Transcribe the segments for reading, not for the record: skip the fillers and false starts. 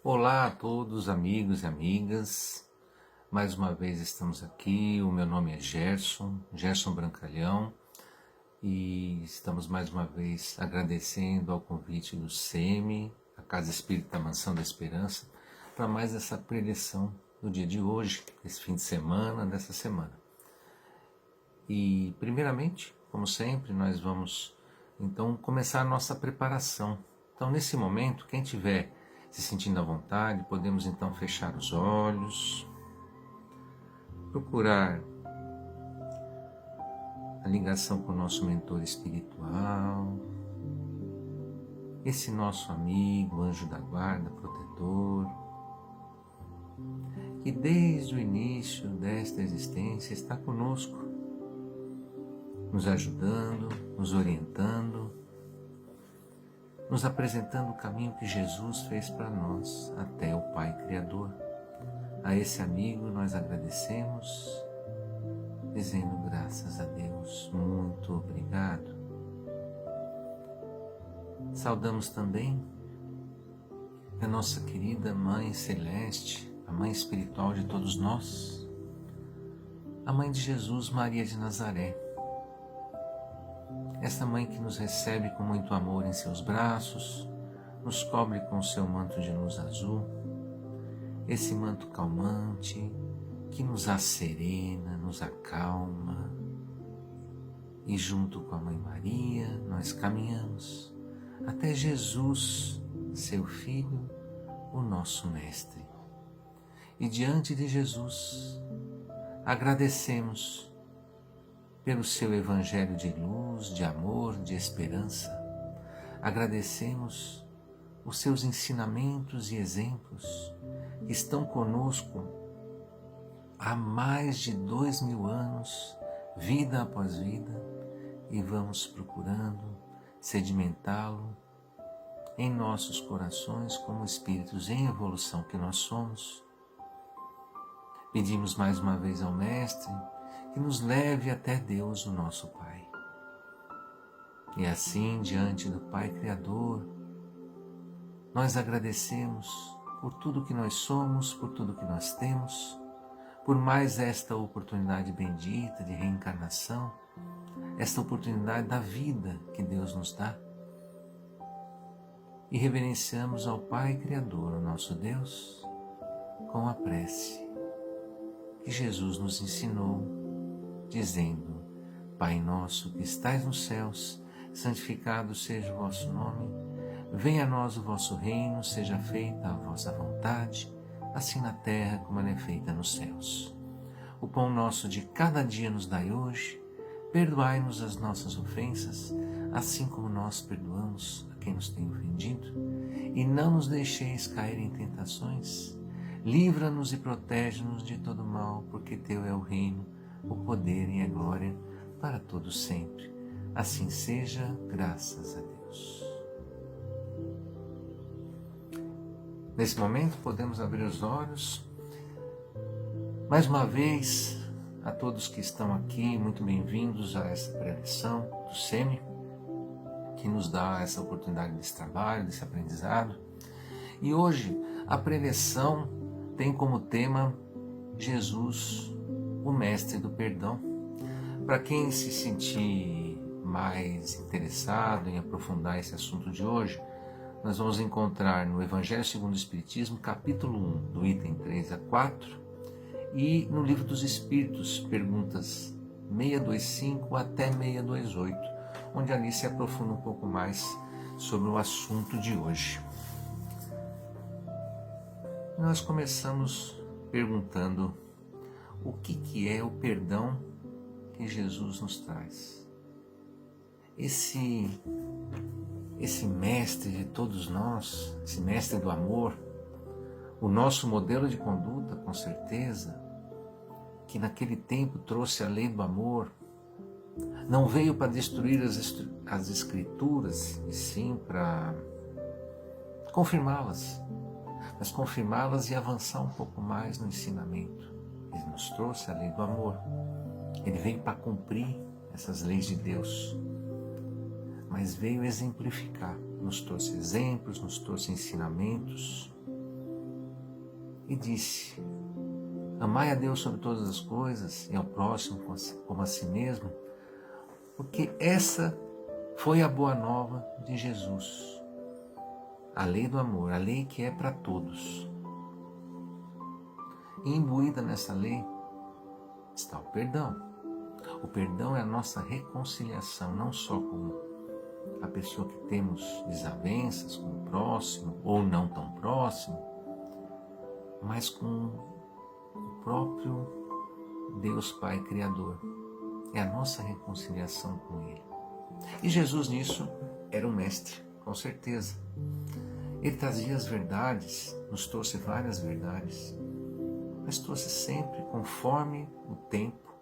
Olá a todos, amigos e amigas. Mais uma vez estamos aqui. O meu nome é Gerson Brancalhão, e estamos mais uma vez agradecendo ao convite do SEMI, a Casa Espírita Mansão da Esperança, para mais essa preleção do dia de hoje, esse fim de semana, dessa semana. E primeiramente, como sempre, nós vamos então começar a nossa preparação. Então, nesse momento, quem tiver se sentindo à vontade, podemos então fechar os olhos, procurar a ligação com o nosso mentor espiritual, esse nosso amigo, anjo da guarda, protetor, que desde o início desta existência está conosco, nos ajudando, nos orientando, nos apresentando o caminho que Jesus fez para nós até o Pai Criador. A esse amigo nós agradecemos, dizendo graças a Deus, muito obrigado. Saudamos também a nossa querida Mãe Celeste, a Mãe Espiritual de todos nós, a Mãe de Jesus, Maria de Nazaré. Esta Mãe que nos recebe com muito amor em seus braços, nos cobre com seu manto de luz azul, esse manto calmante que nos asserena, nos acalma, e junto com a Mãe Maria nós caminhamos até Jesus, seu Filho, o nosso Mestre. E diante de Jesus agradecemos pelo seu Evangelho de luz, de amor, de esperança. Agradecemos os seus ensinamentos e exemplos que estão conosco há mais de 2000 anos, vida após vida, e vamos procurando sedimentá-lo em nossos corações como espíritos em evolução que nós somos. Pedimos mais uma vez ao Mestre que nos leve até Deus, o nosso Pai. E assim, diante do Pai Criador, nós agradecemos por tudo que nós somos, por tudo que nós temos, por mais esta oportunidade bendita de reencarnação, esta oportunidade da vida que Deus nos dá. E reverenciamos ao Pai Criador, o nosso Deus, com a prece que Jesus nos ensinou, dizendo: Pai nosso que estais nos céus, santificado seja o vosso nome, venha a nós o vosso reino, seja feita a vossa vontade, assim na terra como ela é feita nos céus. O pão nosso de cada dia nos dai hoje, perdoai-nos as nossas ofensas, assim como nós perdoamos a quem nos tem ofendido, e não nos deixeis cair em tentações, livra-nos e protege-nos de todo mal, porque teu é o reino, o poder e a glória para todos sempre. Assim seja, graças a Deus. Nesse momento podemos abrir os olhos. Mais uma vez, a todos que estão aqui, muito bem-vindos a essa preleção do SEMI, que nos dá essa oportunidade desse trabalho, desse aprendizado. E hoje a preleção tem como tema Jesus, o Mestre do Perdão. Para quem se sentir mais interessado em aprofundar esse assunto de hoje, nós vamos encontrar no Evangelho segundo o Espiritismo, capítulo 1, do item 3 a 4, e no Livro dos Espíritos, perguntas 625 até 628, onde ali se aprofunda um pouco mais sobre o assunto de hoje. Nós começamos perguntando o que é o perdão que Jesus nos traz. Esse mestre de todos nós, esse mestre do amor, o nosso modelo de conduta, com certeza, que naquele tempo trouxe a lei do amor, não veio para destruir as escrituras, e sim para confirmá-las, mas confirmá-las e avançar um pouco mais no ensinamento. Ele nos trouxe a lei do amor. Ele veio para cumprir essas leis de Deus, mas veio exemplificar. Nos trouxe exemplos, nos trouxe ensinamentos, e disse: amai a Deus sobre todas as coisas e ao próximo como a si mesmo, porque essa foi a boa nova de Jesus, a lei do amor, a lei que é para todos. E imbuída nessa lei está o perdão. O perdão é a nossa reconciliação, não só com a pessoa que temos desavenças, com o próximo ou não tão próximo, mas com o próprio Deus Pai Criador. É a nossa reconciliação com Ele. E Jesus nisso era um mestre, com certeza. Ele trazia as verdades, nos trouxe várias verdades, mas trouxe sempre conforme o tempo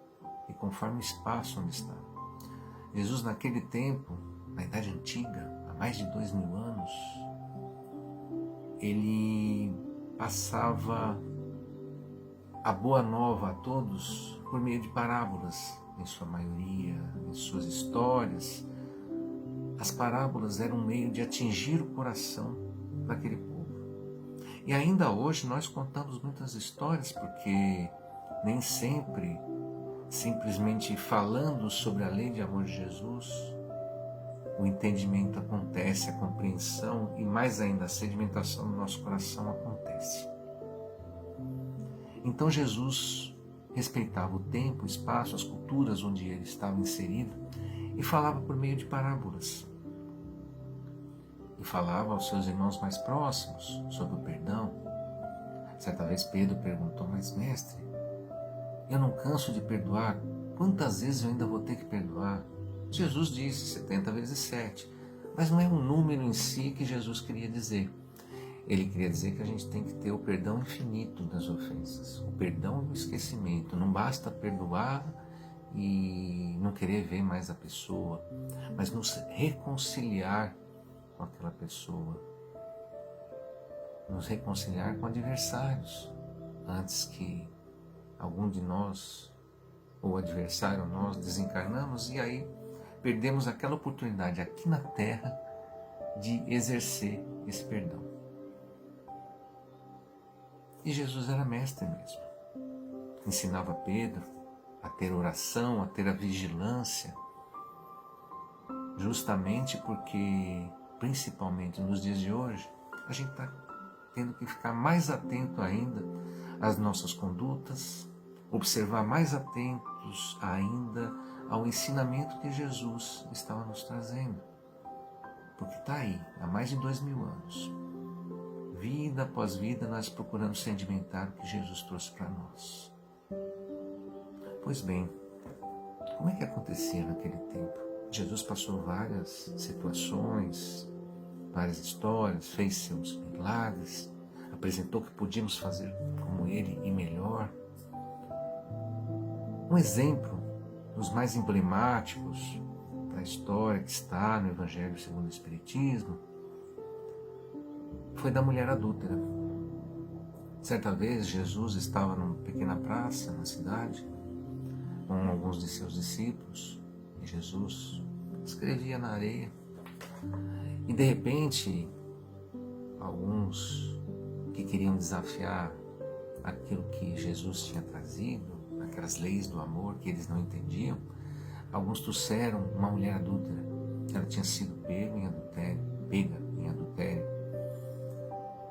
e conforme o espaço onde está. Jesus naquele tempo, na Idade Antiga, há mais de 2000 anos, ele passava a boa nova a todos por meio de parábolas, em sua maioria, em suas histórias. As parábolas eram um meio de atingir o coração daquele povo. E ainda hoje nós contamos muitas histórias, porque nem sempre, simplesmente falando sobre a lei de amor de Jesus, o entendimento acontece, a compreensão e mais ainda a sedimentação do nosso coração acontece. Então Jesus respeitava o tempo, o espaço, as culturas onde ele estava inserido e falava por meio de parábolas. E falava aos seus irmãos mais próximos sobre o perdão. Certa vez Pedro perguntou: mas mestre, eu não canso de perdoar, quantas vezes eu ainda vou ter que perdoar? Jesus disse 70 vezes 7, mas não é um número em si que Jesus queria dizer. Ele queria dizer que a gente tem que ter o perdão infinito das ofensas, o perdão e o esquecimento. Não basta perdoar e não querer ver mais a pessoa, mas nos reconciliar com aquela pessoa, nos reconciliar com adversários, antes que algum de nós, ou adversário ou nós, desencarnamos e aí perdemos aquela oportunidade aqui na Terra de exercer esse perdão. E Jesus era mestre mesmo. Ensinava Pedro a ter oração, a ter a vigilância, justamente porque, principalmente nos dias de hoje, a gente está tendo que ficar mais atento ainda às nossas condutas, observar mais atentos ainda ao ensinamento que Jesus estava nos trazendo. Porque está aí, há mais de 2000 anos. Vida após vida, nós procuramos sedimentar o que Jesus trouxe para nós. Pois bem, como é que acontecia naquele tempo? Jesus passou várias situações, várias histórias, fez seus milagres, apresentou que podíamos fazer como Ele e melhor. Um exemplo dos mais emblemáticos da história que está no Evangelho segundo o Espiritismo foi da mulher adúltera. Certa vez Jesus estava numa pequena praça na cidade com alguns de seus discípulos e Jesus escrevia na areia e de repente alguns que queriam desafiar aquilo que Jesus tinha trazido, aquelas leis do amor que eles não entendiam, alguns trouxeram uma mulher adúltera. Ela tinha sido pega em adultério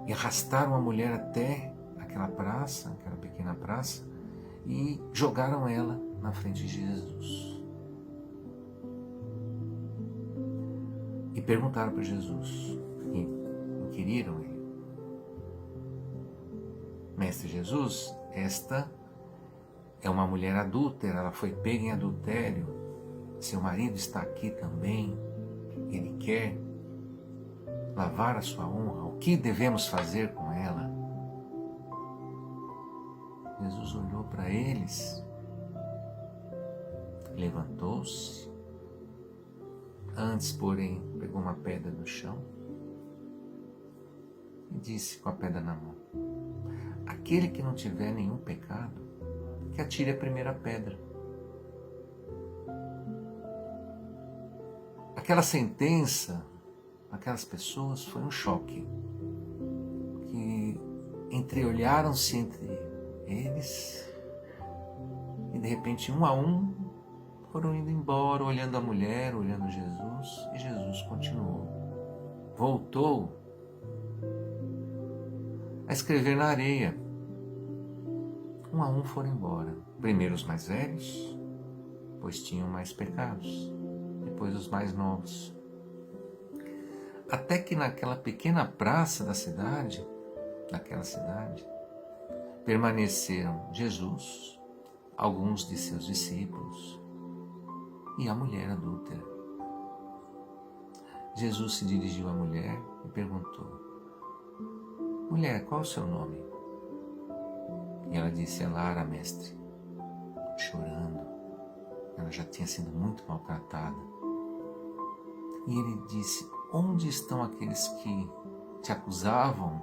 e arrastaram a mulher até aquela praça, aquela pequena praça, e jogaram ela na frente de Jesus. E perguntaram para Jesus, e inquiriram ele: Mestre Jesus, esta é uma mulher adúltera, ela foi pega em adultério, seu marido está aqui também, ele quer lavar a sua honra, o que devemos fazer com ela? Jesus olhou para eles, levantou-se, antes, porém, pegou uma pedra do chão e disse com a pedra na mão: aquele que não tiver nenhum pecado, que atire a primeira pedra. Aquela sentença, aquelas pessoas, foi um choque, que entreolharam-se entre eles e de repente, um a um, foram indo embora, olhando a mulher, olhando Jesus, e Jesus continuou. Voltou a escrever na areia. Um a um foram embora. Primeiro os mais velhos, pois tinham mais pecados. Depois os mais novos. Até que naquela pequena praça daquela cidade, permaneceram Jesus, alguns de seus discípulos e a mulher adúltera. Jesus se dirigiu à mulher e perguntou: mulher, qual é o seu nome? E ela disse: é Lara, mestre. Chorando, ela já tinha sido muito maltratada. E ele disse: onde estão aqueles que te acusavam,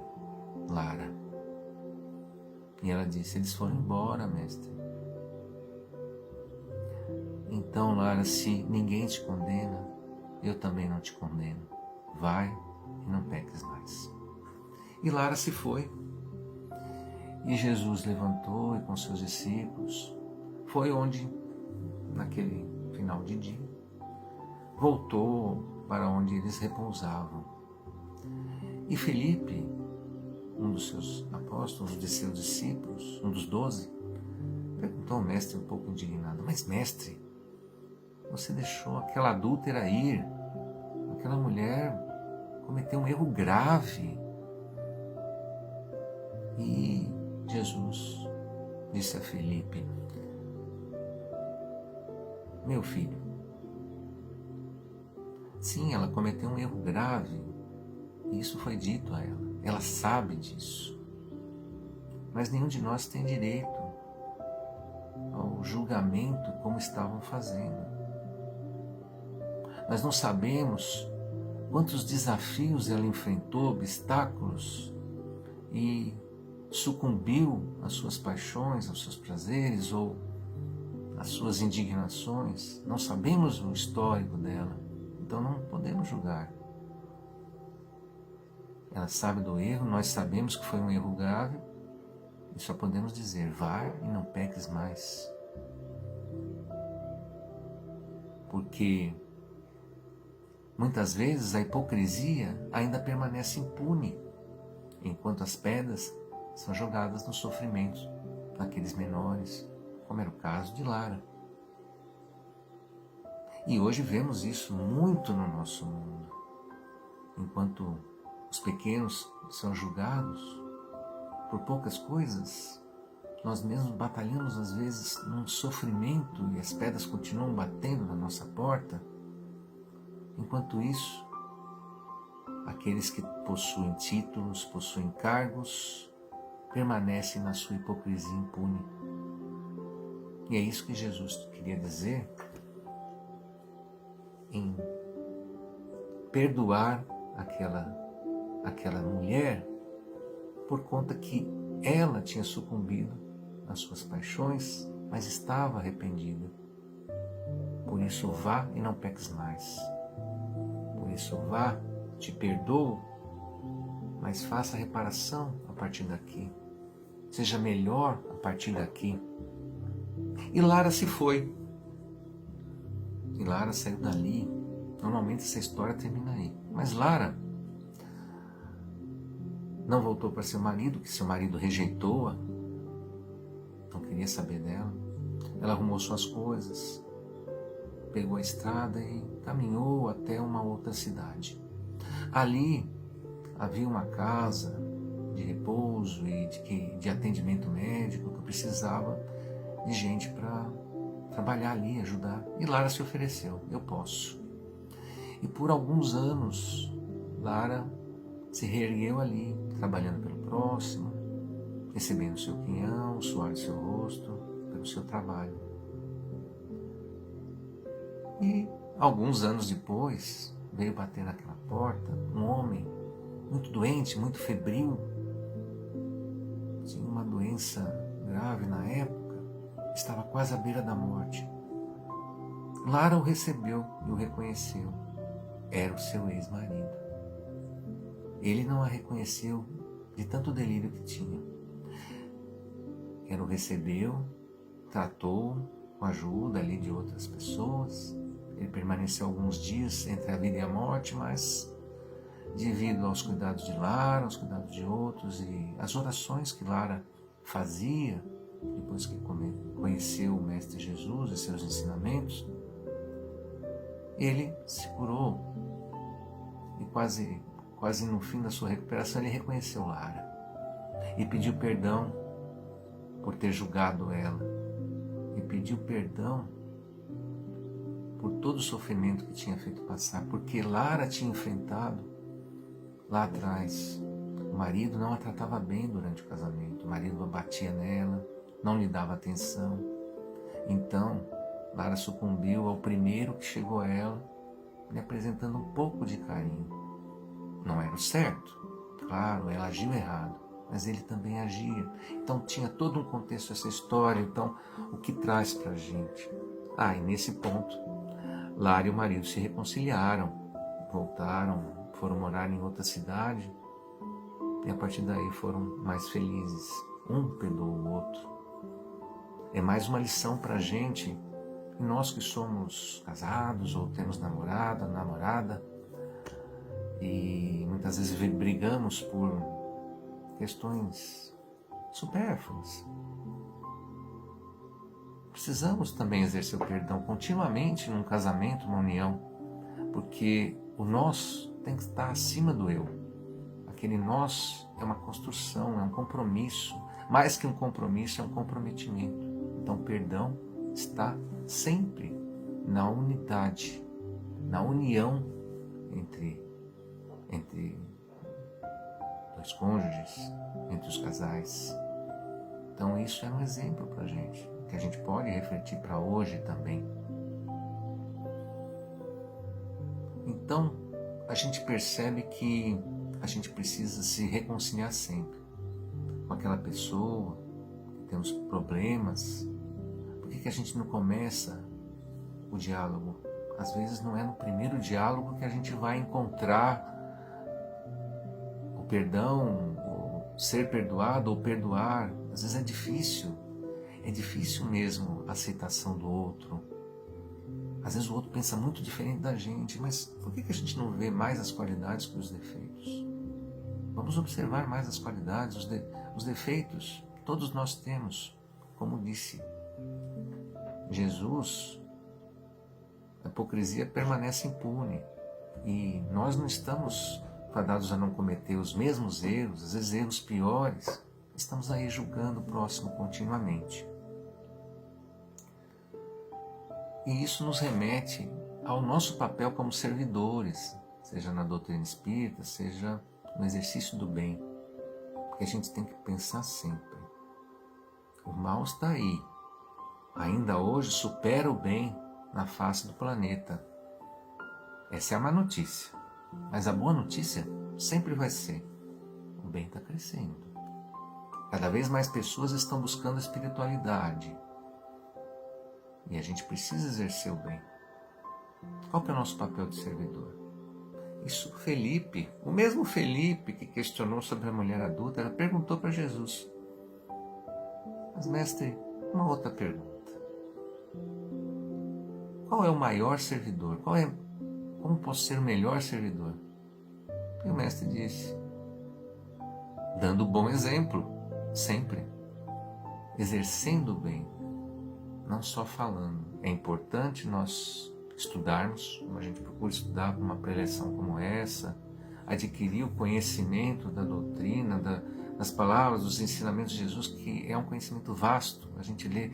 Lara? E ela disse: eles foram embora, mestre. Então, Lara, se ninguém te condena, eu também não te condeno. Vai e não peques mais. E Lara se foi. E Jesus levantou e com seus discípulos foi onde, naquele final de dia, voltou para onde eles repousavam. E Felipe, um dos seus apóstolos, de seus discípulos, um dos 12, perguntou ao mestre um pouco indignado: mas mestre, você deixou aquela adúltera ir, aquela mulher cometeu um erro grave. E Jesus disse a Felipe: meu filho, sim, ela cometeu um erro grave, e isso foi dito a ela sabe disso, mas nenhum de nós tem direito ao julgamento como estavam fazendo. Nós não sabemos quantos desafios ela enfrentou, obstáculos, e sucumbiu às suas paixões, aos seus prazeres ou às suas indignações. Não sabemos o histórico dela, então não podemos julgar. Ela sabe do erro, nós sabemos que foi um erro grave, e só podemos dizer: vai e não peques mais. Porque muitas vezes a hipocrisia ainda permanece impune, enquanto as pedras são jogadas no sofrimento daqueles menores, como era o caso de Lara. E hoje vemos isso muito no nosso mundo. Enquanto os pequenos são julgados por poucas coisas, nós mesmos batalhamos às vezes num sofrimento e as pedras continuam batendo na nossa porta. Enquanto isso, aqueles que possuem títulos, possuem cargos, permanecem na sua hipocrisia impune. E é isso que Jesus queria dizer em perdoar aquela mulher por conta que ela tinha sucumbido às suas paixões, mas estava arrependida. Por isso vá e não peques mais. Por isso vá, te perdoo, mas faça a reparação a partir daqui. Seja melhor a partir daqui. E Lara se foi. E Lara saiu dali. Normalmente essa história termina aí. Mas Lara não voltou para seu marido, que seu marido rejeitou-a. Não queria saber dela. Ela arrumou suas coisas, pegou a estrada e caminhou até uma outra cidade. Ali havia uma casa de repouso e de atendimento médico que precisava de gente para trabalhar ali, ajudar. E Lara se ofereceu: eu posso. E por alguns anos, Lara se reergueu ali, trabalhando pelo próximo, recebendo seu quinhão, o suor do seu rosto, pelo seu trabalho. E alguns anos depois, veio bater naquela porta um homem muito doente, muito febril, tinha uma doença grave na época, estava quase à beira da morte. Lara o recebeu e o reconheceu. Era o seu ex-marido. Ele não a reconheceu de tanto delírio que tinha. Ele o recebeu, tratou com a ajuda ali de outras pessoas. Ele permaneceu alguns dias entre a vida e a morte, mas devido aos cuidados de Lara, aos cuidados de outros e as orações que Lara fazia depois que conheceu o Mestre Jesus e seus ensinamentos, ele se curou e quase no fim da sua recuperação ele reconheceu Lara e pediu perdão por ter julgado ela e pediu perdão por todo o sofrimento que tinha feito passar, porque Lara tinha enfrentado lá atrás. O marido não a tratava bem durante o casamento, o marido batia nela, não lhe dava atenção. Então, Lara sucumbiu ao primeiro que chegou a ela, lhe apresentando um pouco de carinho. Não era o certo, claro, ela agiu errado, mas ele também agia. Então tinha todo um contexto essa história. Então, o que traz para a gente? E nesse ponto, Lara e o marido se reconciliaram, voltaram, foram morar em outra cidade e a partir daí foram mais felizes. Um perdoou o outro. É mais uma lição para a gente, nós que somos casados ou temos namorada, e muitas vezes brigamos por questões supérfluas. Precisamos também exercer o perdão continuamente num casamento, numa união, porque o nós tem que estar acima do eu. Aquele nós é uma construção, é um compromisso. Mais que um compromisso, é um comprometimento. Então, o perdão está sempre na unidade, na união entre dois cônjuges, entre os casais. Então, isso é um exemplo para a gente, que a gente pode refletir para hoje também. Então, a gente percebe que a gente precisa se reconciliar sempre com aquela pessoa que temos problemas. Por que a gente não começa o diálogo? Às vezes não é no primeiro diálogo que a gente vai encontrar o perdão, o ser perdoado ou perdoar. Às vezes é difícil mesmo a aceitação do outro. Às vezes o outro pensa muito diferente da gente, mas por que a gente não vê mais as qualidades que os defeitos? Vamos observar mais as qualidades, os defeitos, todos nós temos. Como disse Jesus, a hipocrisia permanece impune e nós não estamos fadados a não cometer os mesmos erros, às vezes erros piores. Estamos aí julgando o próximo continuamente. E isso nos remete ao nosso papel como servidores, seja na doutrina espírita, seja no exercício do bem. Porque a gente tem que pensar sempre. O mal está aí. Ainda hoje supera o bem na face do planeta. Essa é a má notícia. Mas a boa notícia sempre vai ser: o bem está crescendo. Cada vez mais pessoas estão buscando a espiritualidade. E a gente precisa exercer o bem. Qual que é o nosso papel de servidor? Isso Felipe, o mesmo Felipe que questionou sobre a mulher adúltera, perguntou para Jesus: mas mestre, uma outra pergunta. Qual é o maior servidor? Como posso ser o melhor servidor? E o mestre disse: dando bom exemplo, sempre. Exercendo o bem, não só falando. É importante nós estudarmos, como a gente procura estudar uma preleção como essa, adquirir o conhecimento da doutrina, das palavras, dos ensinamentos de Jesus, que é um conhecimento vasto. A gente lê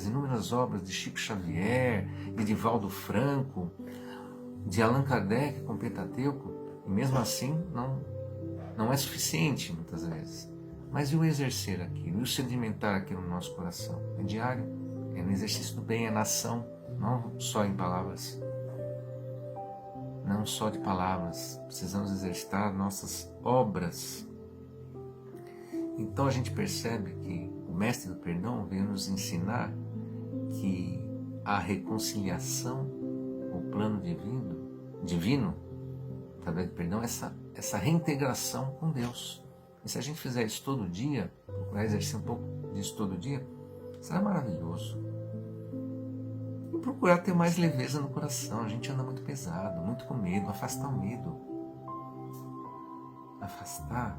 inúmeras obras de Chico Xavier, de Divaldo Franco, de Allan Kardec com Pentateuco, e mesmo assim não é suficiente muitas vezes. Mas e o exercer aquilo, e o sedimentar aquilo no nosso coração? É diário, é no exercício do bem, é na ação, não só em palavras. Não só de palavras, precisamos exercitar nossas obras. Então a gente percebe que o Mestre do Perdão veio nos ensinar que a reconciliação, o plano divino, através do perdão, essa reintegração com Deus. E se a gente fizer isso todo dia, procurar exercer um pouco disso todo dia, será maravilhoso. E procurar ter mais leveza no coração. A gente anda muito pesado, muito com medo. Afastar o medo. Afastar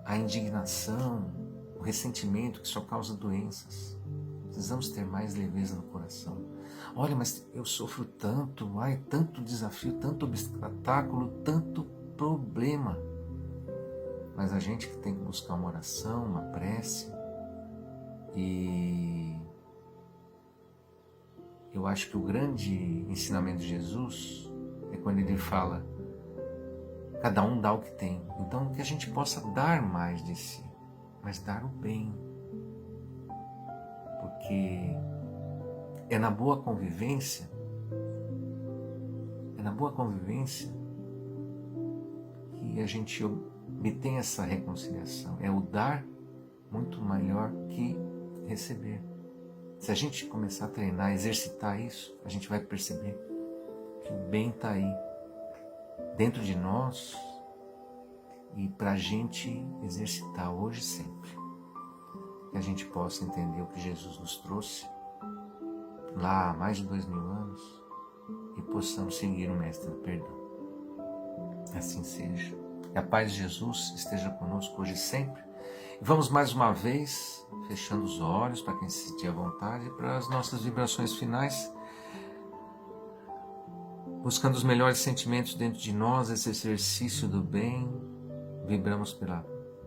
a indignação, o ressentimento que só causa doenças. Precisamos ter mais leveza no coração. Olha, mas eu sofro tanto, tanto desafio, tanto obstáculo, tanto problema. Mas a gente que tem que buscar uma oração, uma prece. E eu acho que o grande ensinamento de Jesus é quando ele fala: cada um dá o que tem. Então que a gente possa dar mais de si, mas dar o bem. Porque é na boa convivência, que a gente obtém essa reconciliação. É o dar muito maior que receber. Se a gente começar a treinar, exercitar isso, a gente vai perceber que o bem está aí, dentro de nós, e para a gente exercitar hoje e sempre. Que a gente possa entender o que Jesus nos trouxe lá há mais de 2000 anos e possamos seguir o Mestre do Perdão. Assim seja. Que a paz de Jesus esteja conosco hoje e sempre. E vamos mais uma vez, fechando os olhos para quem se sentir à vontade, para as nossas vibrações finais, buscando os melhores sentimentos dentro de nós, esse exercício do bem. Vibramos pela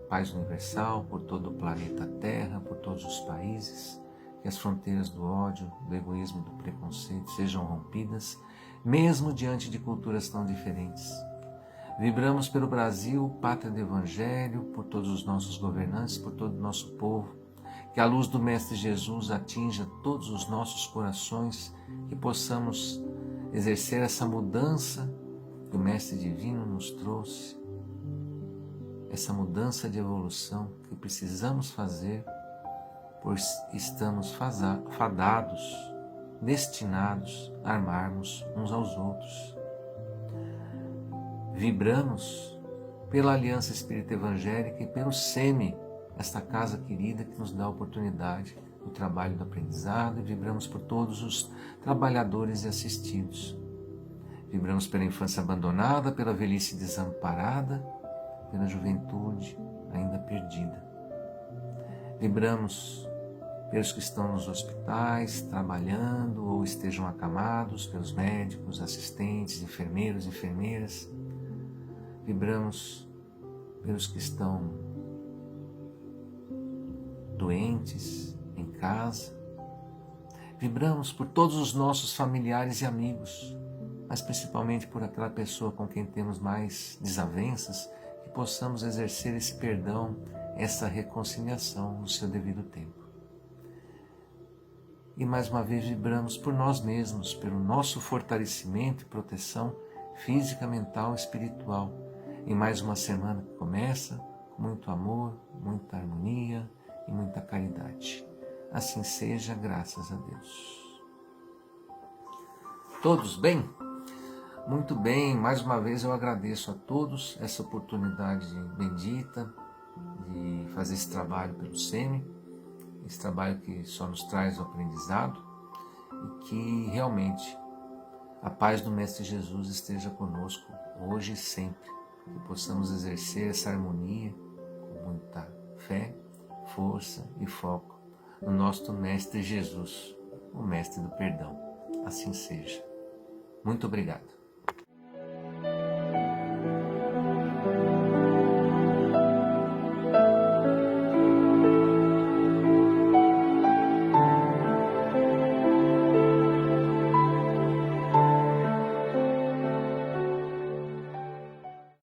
paz universal, por todo o planeta Terra, por todos os países, que as fronteiras do ódio, do egoísmo e do preconceito sejam rompidas, mesmo diante de culturas tão diferentes. Vibramos pelo Brasil, pátria do Evangelho, por todos os nossos governantes, por todo o nosso povo, que a luz do Mestre Jesus atinja todos os nossos corações, que possamos exercer essa mudança que o Mestre Divino nos trouxe, essa mudança de evolução que precisamos fazer, pois estamos fadados, destinados a amarmos uns aos outros. Vibramos pela Aliança Espírita Evangélica e pelo SEMI, esta casa querida que nos dá a oportunidade do trabalho do aprendizado, e vibramos por todos os trabalhadores e assistidos. Vibramos pela infância abandonada, pela velhice desamparada, pela juventude ainda perdida. Vibramos pelos que estão nos hospitais, trabalhando ou estejam acamados, pelos médicos, assistentes, enfermeiros, enfermeiras. Vibramos pelos que estão doentes em casa. Vibramos por todos os nossos familiares e amigos, mas principalmente por aquela pessoa com quem temos mais desavenças, que possamos exercer esse perdão, essa reconciliação no seu devido tempo. E mais uma vez vibramos por nós mesmos, pelo nosso fortalecimento e proteção física, mental e espiritual, em mais uma semana que começa com muito amor, muita harmonia e muita caridade. Assim seja, graças a Deus. Todos bem? Muito bem, mais uma vez eu agradeço a todos essa oportunidade bendita de fazer esse trabalho pelo SEMI, esse trabalho que só nos traz o aprendizado, e que realmente a paz do Mestre Jesus esteja conosco hoje e sempre, que possamos exercer essa harmonia com muita fé, força e foco no nosso Mestre Jesus, o Mestre do Perdão. Assim seja. Muito obrigado.